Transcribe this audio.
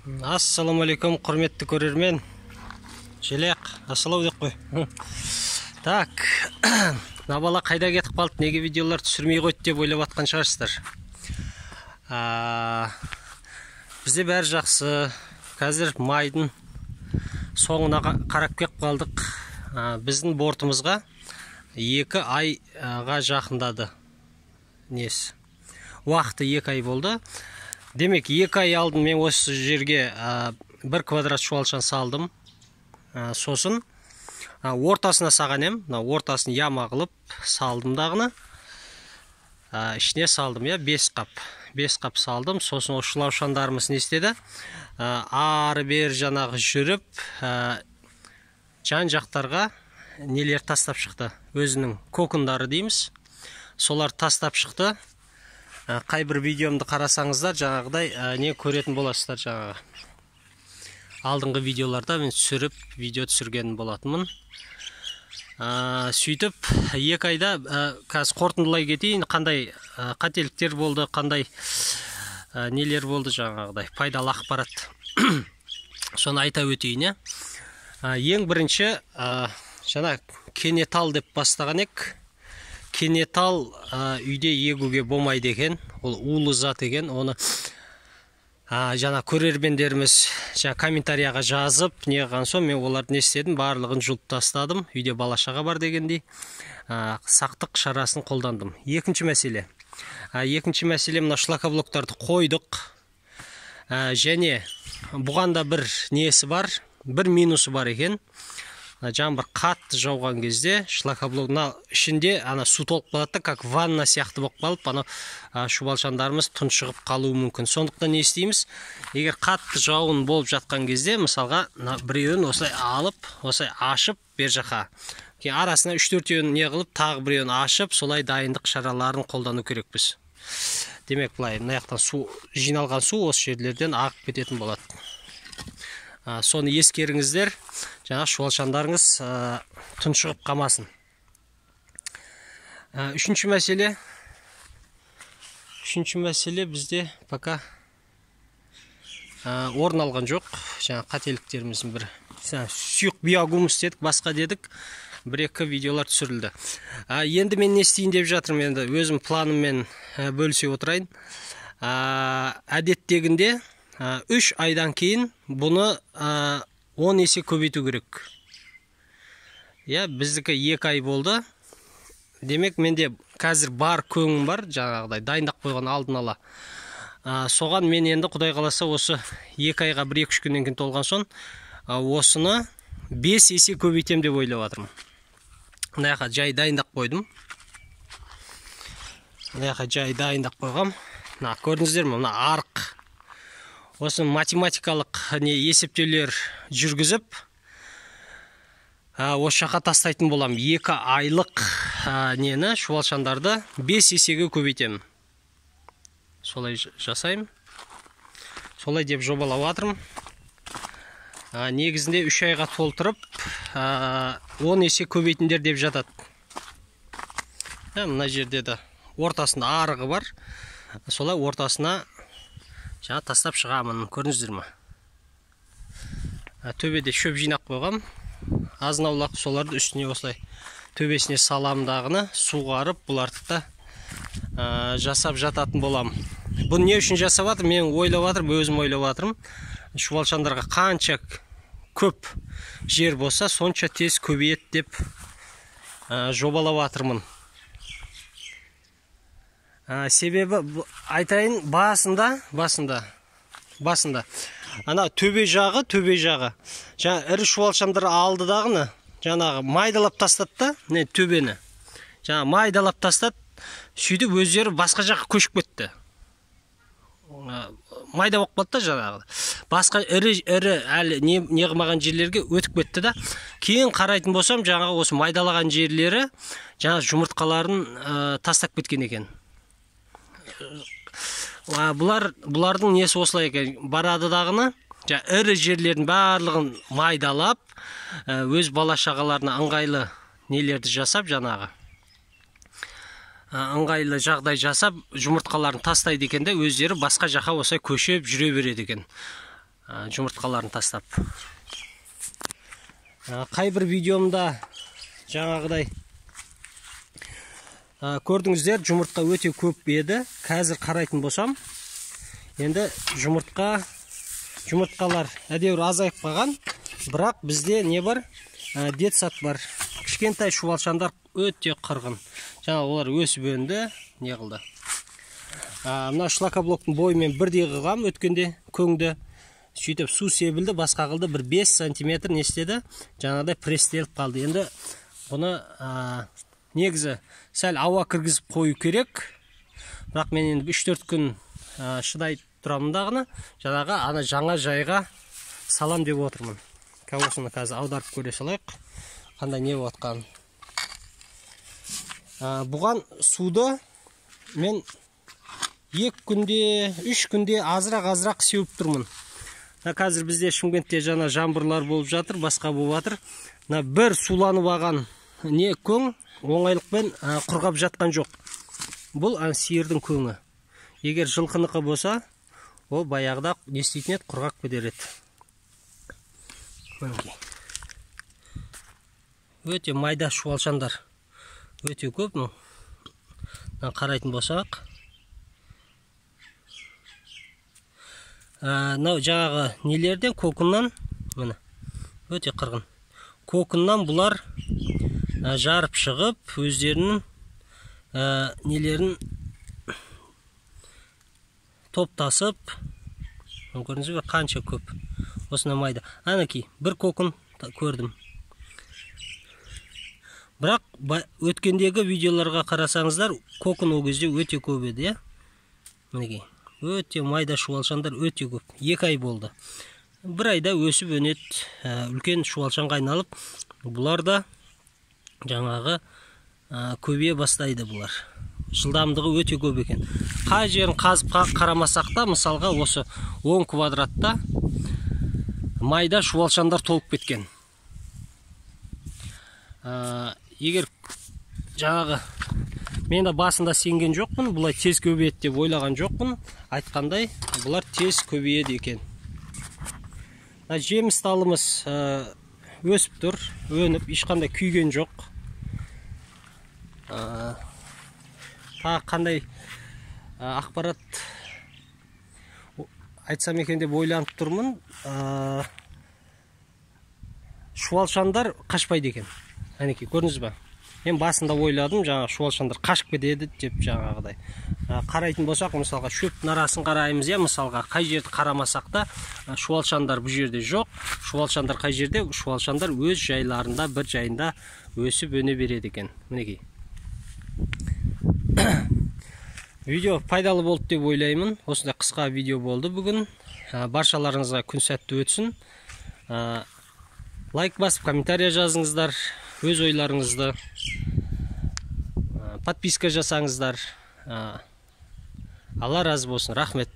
Ассаламу алейкум, құрметті көрермен. Желек, ассалау деп қой. Так, набала қайда кетіп қалды, неге видеолар түсірмей қойды деп ойлап атқан шығарсыздар. Бізде бәрі жақсы. Қазір майдың соңына қарап кеп қалдық. Біздің бортымызға 2 айға жақындады. Несі? Уақыты 2 ай болды. Демек, 2 ай алдын мен осы жерге 1 квадрат шуалшан салдым. Сосын ортасына саған ем. Ортасын яма қылып салдым дағыны. Ішіне салдым, 5 қап. 5 қап салдым. Сосын шулаушандарымыз не істеді? Ары бер жаңағы жүріп, жан жақтарға нелер тастап шықты. Өзінің кокындары дейміз. Солар тастап шықты. Қай бір видеомды қарасаңыздар, жаңағыдай не көретін боласыздар. Жаңағы алдыңғы видеоларда мен түсіріп, видео түсірген болатынмын. Сөйтіп, 2 айда қазір қорытындылай кетейін, қандай қателіктер болды, қандай нелер болды, жаңағыдай пайдалы ақпарат. Соны айта өтейін. Ең бірінші, жаңа кенетал деп бастаған ек. Кенетал үйде егуге болмайды екен, ол улы зат екен. Оны жаңа көрермендеріміз комментарияға жазып, неған соң мен оларды не істедім, барлығын жұлып тастадым. Үйде бала-шаға бар дегендей сақтық шарасын қолдандым. Екінші мәселе. Мына шлакоблоктарды қойдық. Және бұғанда бір несі бар, бір минусы бар екен. Жаңа бір қатты жауған кезде шлакоблогның ішінде су толып қалады, как ванна сияқты болып қалып, шубалшандарымыз тұншығып қалуы мүмкін. Сондықтан не істейміз? Егер қатты жауын болып жатқан кезде, мысалға, біреуін осылай алып, осылай ашып, бер жаққа. Арасына 3-4 не қылып, тағы біреуін ашып, солай дайындық шараларын қолдану керекпіз. Демек, бұлай, мына жақтан су жиналған су осы жерлерден ағып кететін болады. Соны ескеріңіздер, жаңа шуалшандарыңыз тұншығып қалмасын. Үшінші мәселе бізде пока орын алған жоқ. Жаңа қателіктеріміздің бір сүйік биогумус дедік, басқа дедік. 1-2 видеолар түсірілді. Енді мен не істейін деп жатырмын, енді өзім планыммен бөлісе отырайын. Әдеттегінде 3 айдан кейін бұны 10 есе көбейту керек. Біздікі 2 ай болды. Демек, менде қазір бар көңім бар, жаңағыдай дайындап қойған алдын ала. Соған мен енді Құдай қаласа осы 2 айға 1-2 күннен кейін толған соң, осыны 5 есе көбейтем деп ойлап жатырмын. Мына жаққа жай дайындап қойдым. Көрдіңіздер ме? Мына арық. Осы математикалық есептеулер жүргізіп, осы жаққа тастайтын болам. 2 айлық нені, шуалшандарды 5 есеге көбейтемін. Солай жасайым. Солай деп жобалап жатырмын. Негізінде 3 айға толтырып, 10 есе көбейтіндер деп жатады. Мына жерде де ортасында арығы бар. Солай ортасына жаңа тастап шығамын, көрдіңіздер ме? Төбеде шөп жинап қойғам. Азын-аулақ соларды үстіне осылай төбесіне саламдағыны суғарып, бұларды да жасап жататын болам. Бұны не үшін жасап жатыр? Мен ойлап жатырмын, өзім ойлап жатырмын. Шуалшандарға қанша көп жер болса, сонша тез көбейет деп жобалап жатырмын. Себебі айтайын, басында. Ана төбе жағы. Жаңа ірі шуалшандар алды дағыны, жаңағы майдалап тастады да, төбені. Жаңа майдалап тастады, сөйтіп өздері басқа жаққа көшіп кетті. Майда болып қалды да жаңағы. Басқа ірі әлі не қылмаған жерлерге өтіп кетті да. Кейін қарайтын болсам, жаңағы осы майдалаған жерлері жаңа жұмыртқаларын тастап кеткен екен. Бұлардың несі осылай екен, барады дағыны, ірі жерлердің барлығын майдалап, өз бала-шағаларына ыңғайлы нелерді жасап, жаңағы ыңғайлы жағдай жасап, жұмыртқаларын тастайды екен де, өздері басқа жаққа осылай көшіп жүре береді екен. жұмыртқаларын тастап. Қайбір видеомда жаңағыдай көрдіңіздер, жұмыртқа өте көп еді. Қазір қарайтын болсам, енді жұмыртқалар әдеуір азайып қалған, бірақ бізде не бар? Детсад бар. Кішкентай шұбалшандар өте қырғын. Жаңа олар өсіп өнді, не қылды. Мына шлакоблоктың бойымен бірдей қылғам өткенде көңді. Сөйтіп су себілді, басқа қылды, бір 5 сантиметр не істеді, жаңағыдай пресстеліп қалды. Енді бұны негізі сәл ауа кіргізіп қою керек. Бірақ мен енді 3-4 күн шыдай тұрамын дағыны, жаңағы жаңа жайға салам деп отырмын. Осыны қазір аударып көре салайық, қандай не отқан. Бұған суды мен 2 күнде, 3 күнде азырақ сеуіп тұрмын. Қазір бізде Шымкентте жаңа жаңбырлар болып жатыр, басқа болып жатыр. Бір суланып алған не көң оңайлықпен құрғап жатқан жоқ. Бұл сиырдың көңі. Егер жылқыныкі болса, ол баяғыда не істейтін еді, құрғап кетер еді. Өте майда шуалшандар. Өте көп. Қарайтын болсақ. Жаңағы нелерден, кокыннан, өте қырғын. Кокыннан бұлар жарып шығып, өздерінің нелерін топтасып, көрдіңіз бе, қанша көп. Осына майда. Анакей, бір кокын көрдім. Бірақ өткендегі видеоларға қарасаңыздар, кокын ол кезде өте көп еді. Мінекей. Өте майда шуалшандар өте көп. 2 ай болды. 1 айда өсіп өнет, үлкен шуалшанға айналып, бұлар да жаңағы көбейе бастайды бұлар. Жылдамдығы өте көп екен. Қай жерін қазып қарамасақ та, мысалға осы 10 квадратта майда шуалшандар толып кеткен. Егер жаңағы мен де басында сенген жоқпын, бұлай тез көбейеді деп ойлаған жоқпын. Айтқандай, бұлар тез көбейеді екен. Жеміс талымыз өсіп тұр, өніп, ешқандай күйген жоқ. Тағы қандай ақпарат айтсам екен деп ойланып тұрмын. Шуалшандар қашпайды екен. Әнекей, көрдіңіз ба? Мен басында ойладым, жаңа шуалшандар қашып кетеді деп жаңағыдай. Қарайтын болсақ, мысалға шөптің арасын қараймыз, мысалға қай жерді қарамасақ та, шуалшандар бұл жерде жоқ. Шуалшандар қай жерде? Шуалшандар өз жайларында, бір жайында өсіп өне береді екен. Мінекей. Видео пайдалы болды деп ойлаймын. Осындай қысқа видео болды бүгін. Баршаларыңызға күн сәтті өтсін. Лайк басып, комментария жазыңыздар. Өз ойларыңызды. Подписка жасаңыздар. Алла разы болсын. Рахмет.